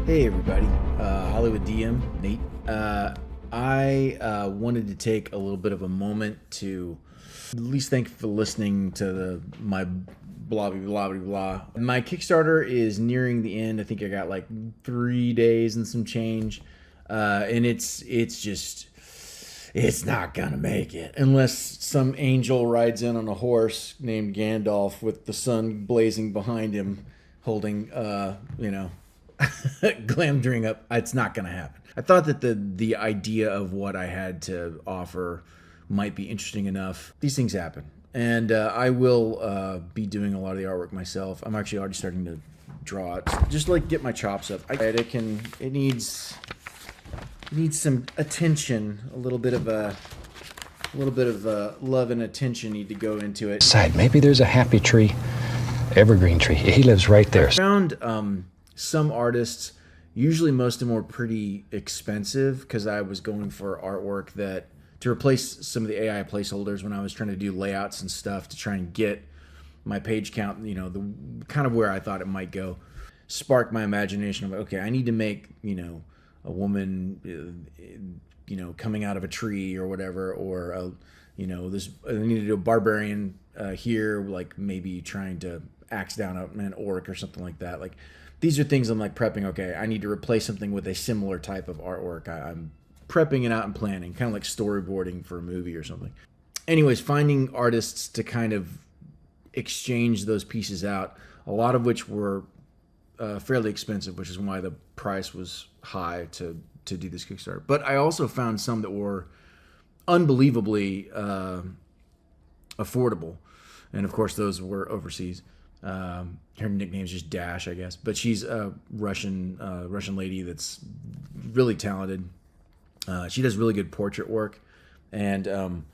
Hey everybody, Hollywood DM, Nate. I wanted to take a little bit of a moment to at least thank you for listening to my blah blah blah blah blah. My Kickstarter is nearing the end. I think I got like 3 days and some change, and it's not gonna make it unless some angel rides in on a horse named Gandalf with the sun blazing behind him, holding glamdring up. It's not gonna happen. I thought that the idea of what I had to offer might be interesting enough. These things happen, and I will be doing a lot of the artwork myself. I'm actually already starting to draw it, just like get my chops up. It needs some attention, a little bit of love and attention need to go into it. Side, maybe there's a happy tree, evergreen tree. He lives right there. I found some artists, usually most of them were pretty expensive because I was going for artwork that to replace some of the AI placeholders when I was trying to do layouts and stuff to try and get my page count, the kind of where I thought it might go. Sparked my imagination of, okay, I need to make, a woman, coming out of a tree or whatever, or I need to do a barbarian here, like maybe trying to axe down an orc or something like that. Like, these are things I'm like prepping. Okay, I need to replace something with a similar type of artwork. I'm prepping it out and planning, kind of like storyboarding for a movie or something. Anyways, finding artists to kind of exchange those pieces out, a lot of which were fairly expensive, which is why the price was high to do this Kickstarter. But I also found some that were unbelievably affordable, and of course those were overseas. Her nickname's just Dash, I guess, but she's a Russian lady that's really talented. She does really good portrait work, and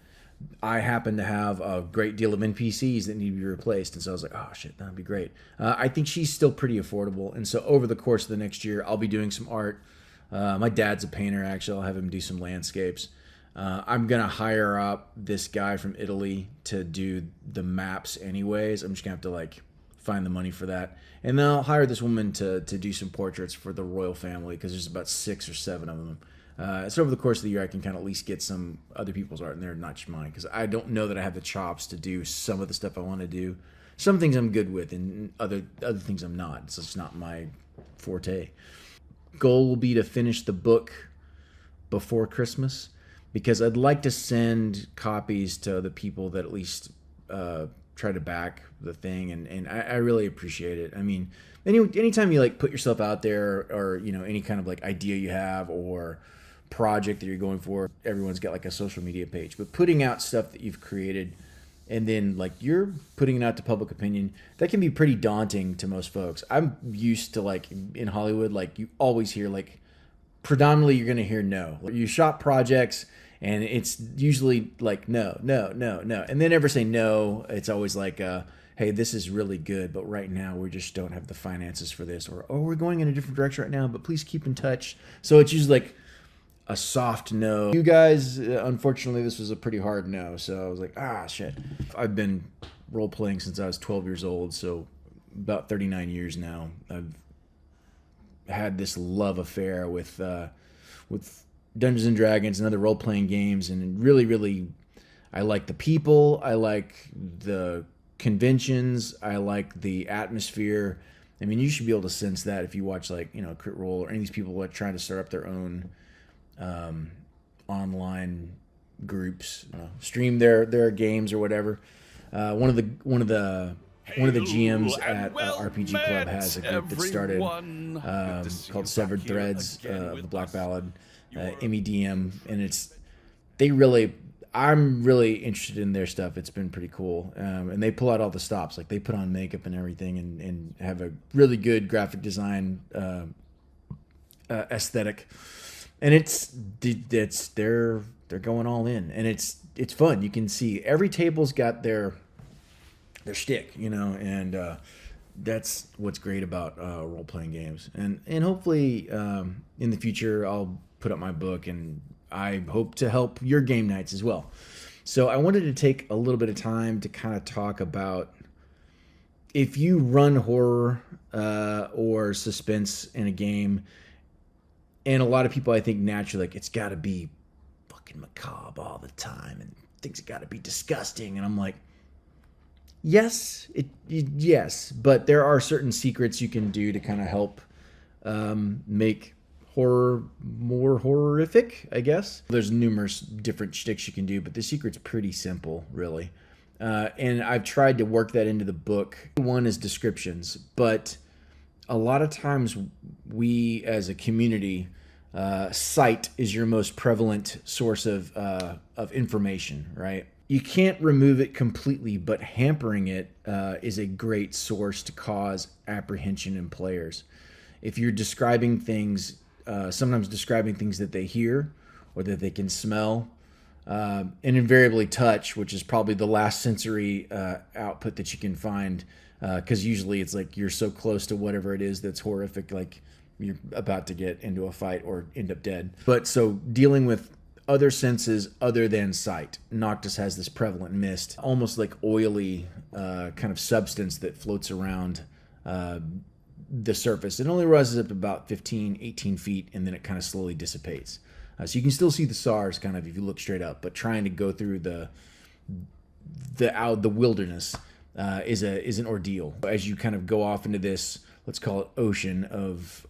I happen to have a great deal of NPCs that need to be replaced, and so I was like, oh shit, that'd be great. I think she's still pretty affordable, and so over the course of the next year, I'll be doing some art. My dad's a painter, actually. I'll have him do some landscapes. I'm gonna hire up this guy from Italy to do the maps anyways. I'm just gonna have to find the money for that, and then I'll hire this woman to do some portraits for the royal family, because there's about 6 or 7 of them. So over the course of the year, I can kind of at least get some other people's art in there, not just mine, because I don't know that I have the chops to do some of the stuff I want to do. Some things I'm good with, and other things I'm not. So it's not my forte. Goal will be to finish the book before Christmas, because I'd like to send copies to the people that at least try to back the thing, and I really appreciate it. I mean, anytime you put yourself out there, or any kind of idea you have or project that you're going for, everyone's got a social media page, but putting out stuff that you've created and then you're putting it out to public opinion, that can be pretty daunting to most folks. I'm used to in Hollywood, you always hear predominantly you're going to hear no. You shop projects and it's usually no, and they never say no. It's always hey, this is really good, but right now we just don't have the finances for this, or we're going in a different direction right now, but please keep in touch. So it's usually a soft no. You guys, unfortunately, this was a pretty hard no. So I was like, shit. I've been role playing since I was 12 years old, so about 39 years now. I've had this love affair with Dungeons and Dragons and other role playing games, and really, really, I like the people. I like the conventions. I like the atmosphere. I mean, you should be able to sense that if you watch Crit Role or any of these people trying to start up their own online groups, stream their games or whatever. One of the GMs at RPG Club has a group that started called Severed Threads of the Black Ballad, MEDM, and I'm really interested in their stuff. It's been pretty cool. And they pull out all the stops. They put on makeup and everything, and have a really good graphic design aesthetic. And they're going all in, and it's fun. You can see every table's got their shtick, and that's what's great about role playing games. And hopefully in the future I'll put up my book, and I hope to help your game nights as well. So I wanted to take a little bit of time to kind of talk about, if you run horror or suspense in a game, And a lot of people, I think, naturally, like, it's got to be fucking macabre all the time, and things got to be disgusting. And I'm like, yes, yes, but there are certain secrets you can do to kind of help make horror more horrific, I guess. There's numerous different shticks you can do, but the secret's pretty simple, really. And I've tried to work that into the book. One is descriptions, but a lot of times we as a community, sight is your most prevalent source of information, right? You can't remove it completely, but hampering it is a great source to cause apprehension in players. If you're describing things, sometimes describing things that they hear or that they can smell, and invariably touch, which is probably the last sensory output that you can find, because usually it's like you're so close to whatever it is that's horrific, like you're about to get into a fight or end up dead. But so dealing with other senses other than sight, Noctis has this prevalent mist, almost like oily kind of substance that floats around the surface. It only rises up to about 15, 18 feet, and then it kind of slowly dissipates. So you can still see the SARS kind of if you look straight up, but trying to go through the wilderness is an ordeal. As you kind of go off into this, let's call it ocean of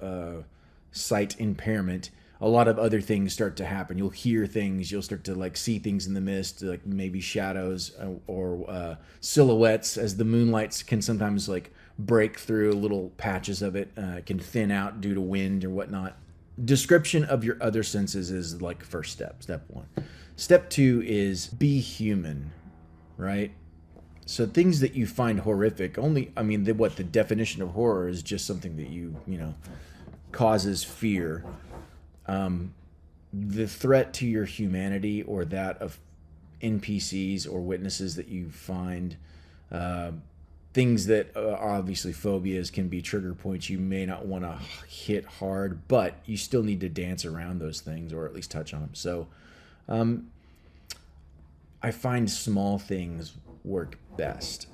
sight impairment, a lot of other things start to happen. You'll hear things, you'll start to like see things in the mist, like maybe shadows or silhouettes, as the moonlights can sometimes like break through little patches of it. It can thin out due to wind or whatnot. Description of your other senses is like first step 1. Step 2 is be human, right? So things that you find horrific, the definition of horror is just something that you know causes fear. The threat to your humanity or that of NPCs or witnesses that you find, things that are obviously phobias can be trigger points you may not want to hit hard, but you still need to dance around those things or at least touch on them. So I find small things work best.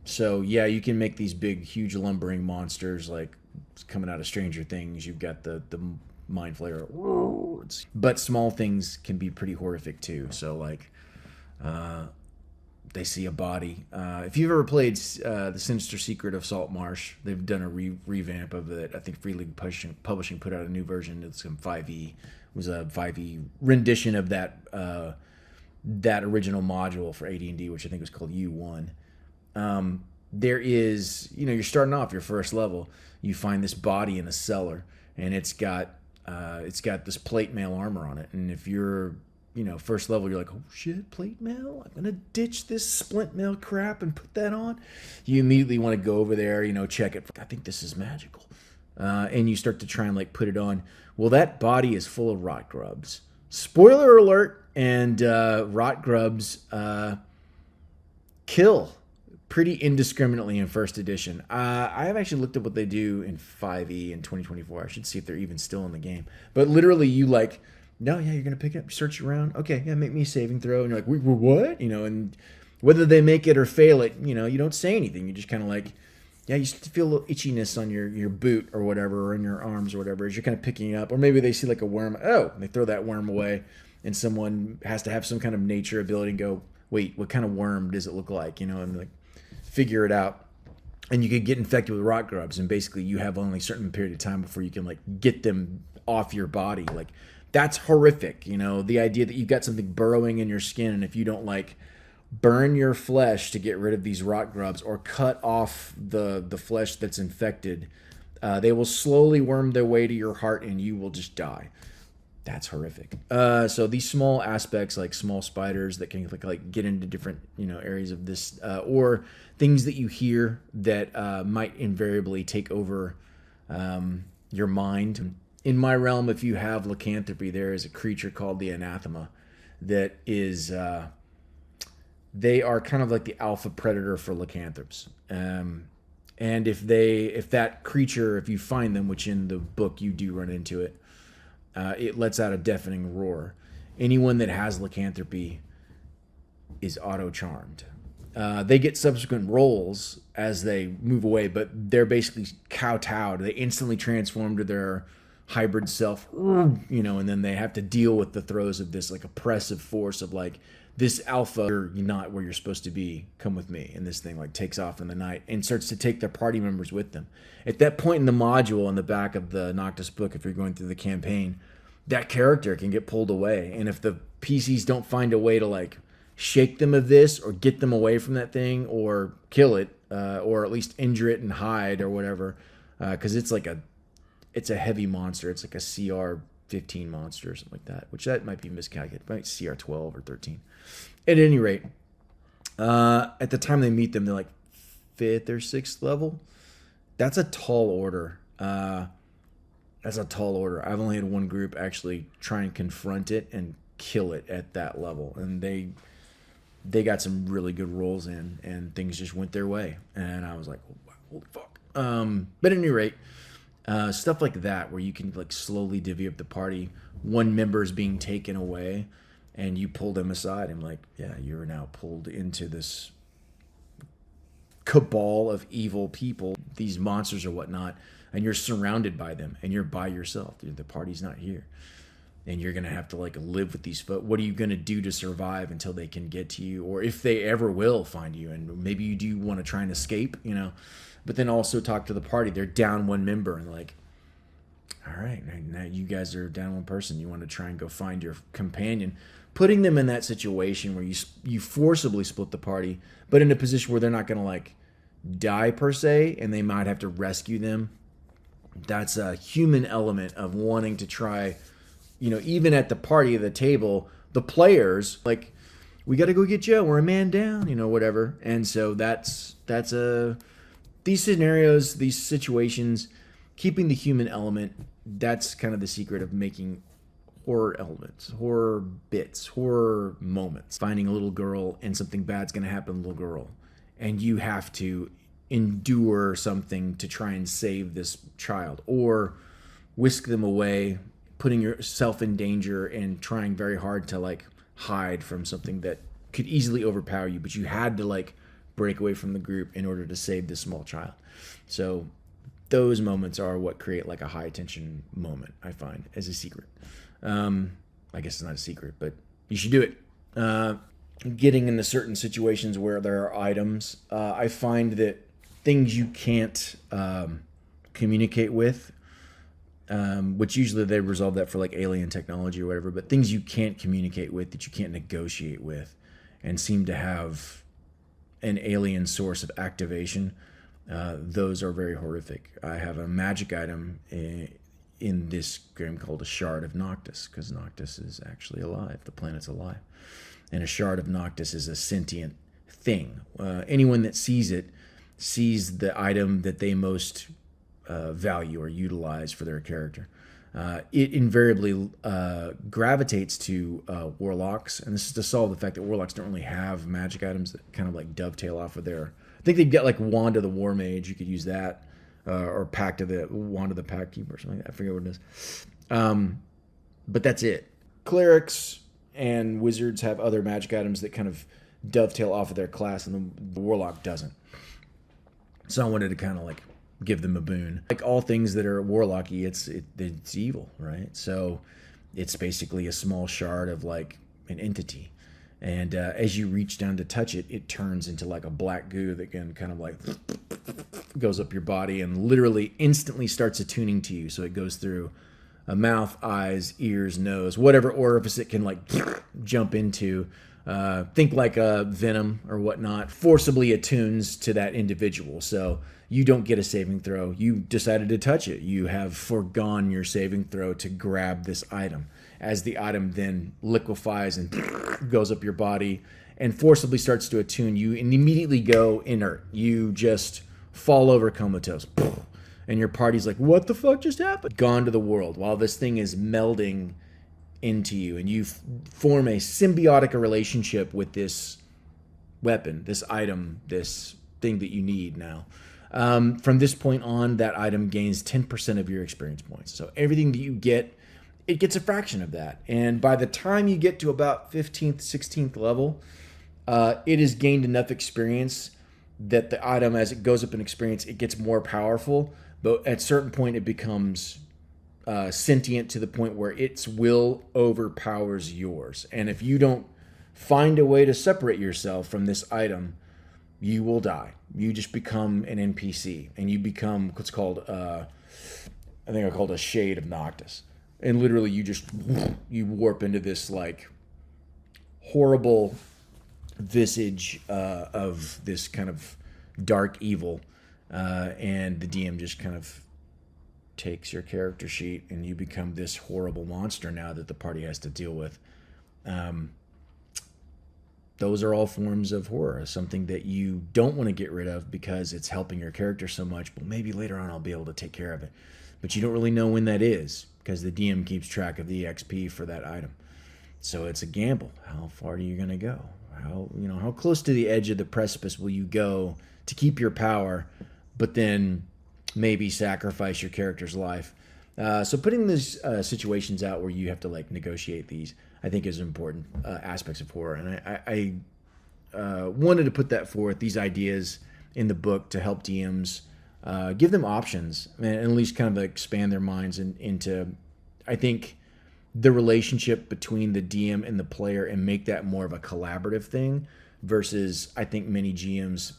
So yeah, you can make these big, huge, lumbering monsters like coming out of Stranger Things. You've got the mind flayer, but small things can be pretty horrific too. So like they see a body. If you've ever played The Sinister Secret of Salt Marsh, they've done a revamp of it. I think Free League Publishing put out a new version. It's some 5e. It was a 5e rendition of that original module for AD&D, which I think was called U1. There is, you're starting off your first level. You find this body in a cellar, and it's got this plate mail armor on it. And if you're first level, you're like, oh shit, plate mail? I'm gonna ditch this splint mail crap and put that on. You immediately want to go over there, check it. I think this is magical, and you start to try and like put it on. Well, that body is full of rot grubs. Spoiler alert! And rot grubs kill pretty indiscriminately in first edition. I have actually looked up what they do in 5e in 2024. I should see if they're even still in the game. But literally, you're going to pick it up, search around. Okay, yeah, make me a saving throw. And you're like, what? And whether they make it or fail it, you don't say anything. You just kind of like, yeah, you start to feel a little itchiness on your boot or whatever, or in your arms or whatever, as you're kind of picking it up. Or maybe they see like a worm. Oh, and they throw that worm away. And someone has to have some kind of nature ability and go, wait, what kind of worm does it look like? And like figure it out. And you could get infected with rot grubs, and basically you have only a certain period of time before you can like get them off your body. Like that's horrific. The idea that you've got something burrowing in your skin, and if you don't like burn your flesh to get rid of these rot grubs or cut off the flesh that's infected, they will slowly worm their way to your heart and you will just die. That's horrific. So these small aspects, like small spiders that can like get into different areas of this, or things that you hear that might invariably take over your mind. In my realm, if you have lycanthropy, there is a creature called the anathema that is they are kind of like the alpha predator for lycanthropes. And if that creature, if you find them, which in the book you do run into it, it lets out a deafening roar. Anyone that has lycanthropy is auto-charmed. They get subsequent rolls as they move away, but they're basically kowtowed. They instantly transform to their hybrid self, and then they have to deal with the throes of this like oppressive force of like this alpha, you're not where you're supposed to be, come with me. And this thing like takes off in the night and starts to take their party members with them. At that point in the module in the back of the Noctis book, if you're going through the campaign, that character can get pulled away. And if the PCs don't find a way to like shake them of this or get them away from that thing or kill it, or at least injure it and hide or whatever, because it's a heavy monster. It's like a CR-15 monster or something like that, which that might be miscalculated. Might CR-12 or 13. At any rate, at the time they meet them, they're like 5th or 6th level. That's a tall order. I've only had one group actually try and confront it and kill it at that level, and they got some really good rolls in, and things just went their way. And I was like, holy fuck. But at any rate, stuff like that where you can like slowly divvy up the party. One member is being taken away, and you pull them aside. I'm like, yeah, you're now pulled into this cabal of evil people, these monsters or whatnot, and you're surrounded by them, and you're by yourself. The party's not here, and you're gonna have to like live with these folks. What are you gonna do to survive until they can get to you, or if they ever will find you? And maybe you do want to try and escape, but then also talk to the party. They're down one member, and like, all right, now you guys are down one person. You want to try and go find your companion, putting them in that situation where you forcibly split the party, but in a position where they're not going to like die per se, and they might have to rescue them. That's a human element of wanting to try, even at the party of the table, the players like, we got to go get Joe. We're a man down, whatever. And so that's these scenarios, these situations, keeping the human element. That's kind of the secret of making horror elements, horror bits, horror moments. Finding a little girl and something bad's going to happen to the little girl, and you have to endure something to try and save this child, or whisk them away, putting yourself in danger and trying very hard to like hide from something that could easily overpower you, but you had to like break away from the group in order to save this small child. So those moments are what create like a high tension moment, I find, as a secret. I guess it's not a secret, but you should do it. Getting into certain situations where there are items, I find that things you can't communicate with, which usually they resolve that for like alien technology or whatever, but things you can't communicate with, that you can't negotiate with, and seem to have an alien source of activation, those are very horrific. I have a magic item in this game called a shard of Noctis, because Noctis is actually alive. The planet's alive. And a shard of Noctis is a sentient thing. Anyone that sees it sees the item that they most value or utilize for their character. It invariably gravitates to warlocks, and this is to solve the fact that warlocks don't really have magic items that kind of like dovetail off of their... I think they've got like Wand of the War Mage. You could use that, or Wand of the Pact Keeper or something like that. I forget what it is. But that's it. Clerics and wizards have other magic items that kind of dovetail off of their class, and the warlock doesn't. So I wanted to kind of like give them a boon. Like all things that are warlocky, it's evil, right? So it's basically a small shard of like an entity. And as you reach down to touch it, it turns into like a black goo that can kind of like goes up your body and literally instantly starts attuning to you. So it goes through a mouth, eyes, ears, nose, whatever orifice it can like jump into. Think like a venom or whatnot, forcibly attunes to that individual. So you don't get a saving throw. You decided to touch it. You have foregone your saving throw to grab this item. As the item then liquefies and goes up your body and forcibly starts to attune you, and immediately go inert. You just fall over comatose. And your party's like, what the fuck just happened? Gone to the world while this thing is melding into you, and you form a symbiotic relationship with this weapon, this item, this thing that you need now. From this point on, that item gains 10% of your experience points. So everything that you get, it gets a fraction of that. And by the time you get to about 15th, 16th level, it has gained enough experience that the item, as it goes up in experience, it gets more powerful. But at a certain point, it becomes sentient to the point where its will overpowers yours. And if you don't find a way to separate yourself from this item, you will die. You just become an NPC, and you become what's called, I think I called a shade of Noctis. And literally you warp into this like horrible visage of this kind of dark evil. And the DM just kind of takes your character sheet, and you become this horrible monster now that the party has to deal with. Those are all forms of horror, something that you don't want to get rid of because it's helping your character so much, but maybe later on I'll be able to take care of it. But you don't really know when that is because the DM keeps track of the XP for that item. So it's a gamble. How far are you going to go? How close to the edge of the precipice will you go to keep your power, but then maybe sacrifice your character's life? So putting these situations out where you have to like negotiate these, I think is important aspects of horror. And I wanted to put that forth, these ideas in the book to help DMs, give them options and at least kind of expand their minds into, I think, the relationship between the DM and the player and make that more of a collaborative thing versus I think many GMs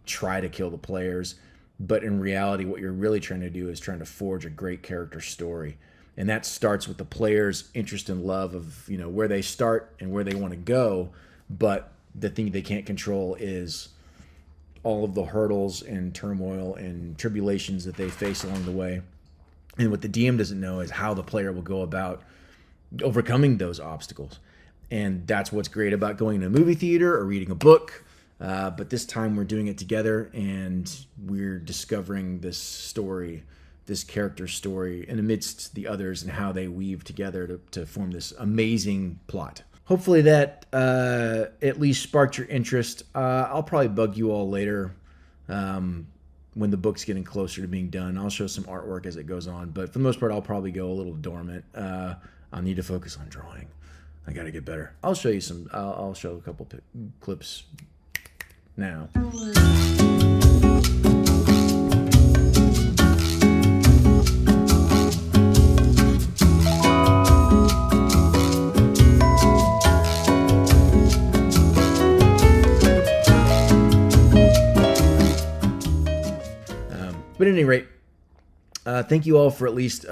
try to kill the players. But in reality, what you're really trying to do is trying to forge a great character story. And that starts with the player's interest and love of, where they start and where they want to go. But the thing they can't control is all of the hurdles and turmoil and tribulations that they face along the way. And what the DM doesn't know is how the player will go about overcoming those obstacles. And that's what's great about going to a movie theater or reading a book. But this time we're doing it together, and we're discovering this story, this character story, and amidst the others and how they weave together to form this amazing plot. Hopefully that at least sparked your interest. I'll probably bug you all later when the book's getting closer to being done. I'll show some artwork as it goes on, but for the most part, I'll probably go a little dormant. I'll need to focus on drawing. I got to get better. I'll show you some. I'll show a couple clips now. But at any rate, thank you all for at least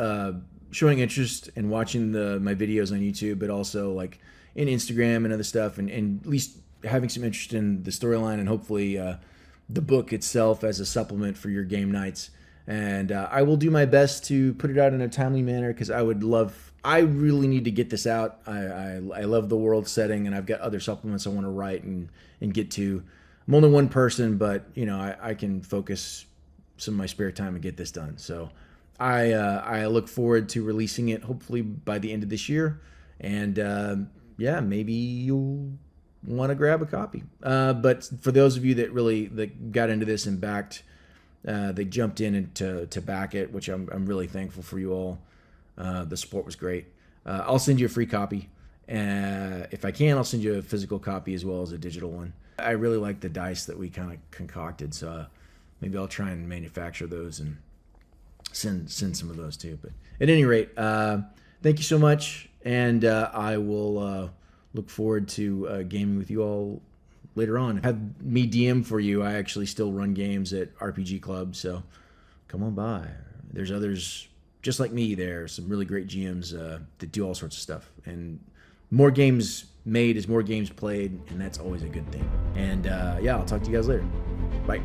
showing interest in watching my videos on YouTube, but also like in Instagram and other stuff, and at least having some interest in the storyline and hopefully the book itself as a supplement for your game nights. And I will do my best to put it out in a timely manner because I really need to get this out. I love the world setting, and I've got other supplements I want to write and get to. I'm only one person, but I can focus some of my spare time and get this done. So I look forward to releasing it hopefully by the end of this year. And maybe you'll want to grab a copy. But for those of you that got into this and backed, they jumped in and to back it, which I'm really thankful for you all. The support was great. I'll send you a free copy. If I can, I'll send you a physical copy as well as a digital one. I really like the dice that we kind of concocted, so maybe I'll try and manufacture those and send some of those too. But at any rate, thank you so much, and I will look forward to gaming with you all later on. Have me DM for you. I actually still run games at RPG Club, so come on by. There's others just like me there, some really great GMs that do all sorts of stuff. And more games made is more games played, and that's always a good thing. And I'll talk to you guys later. Bye.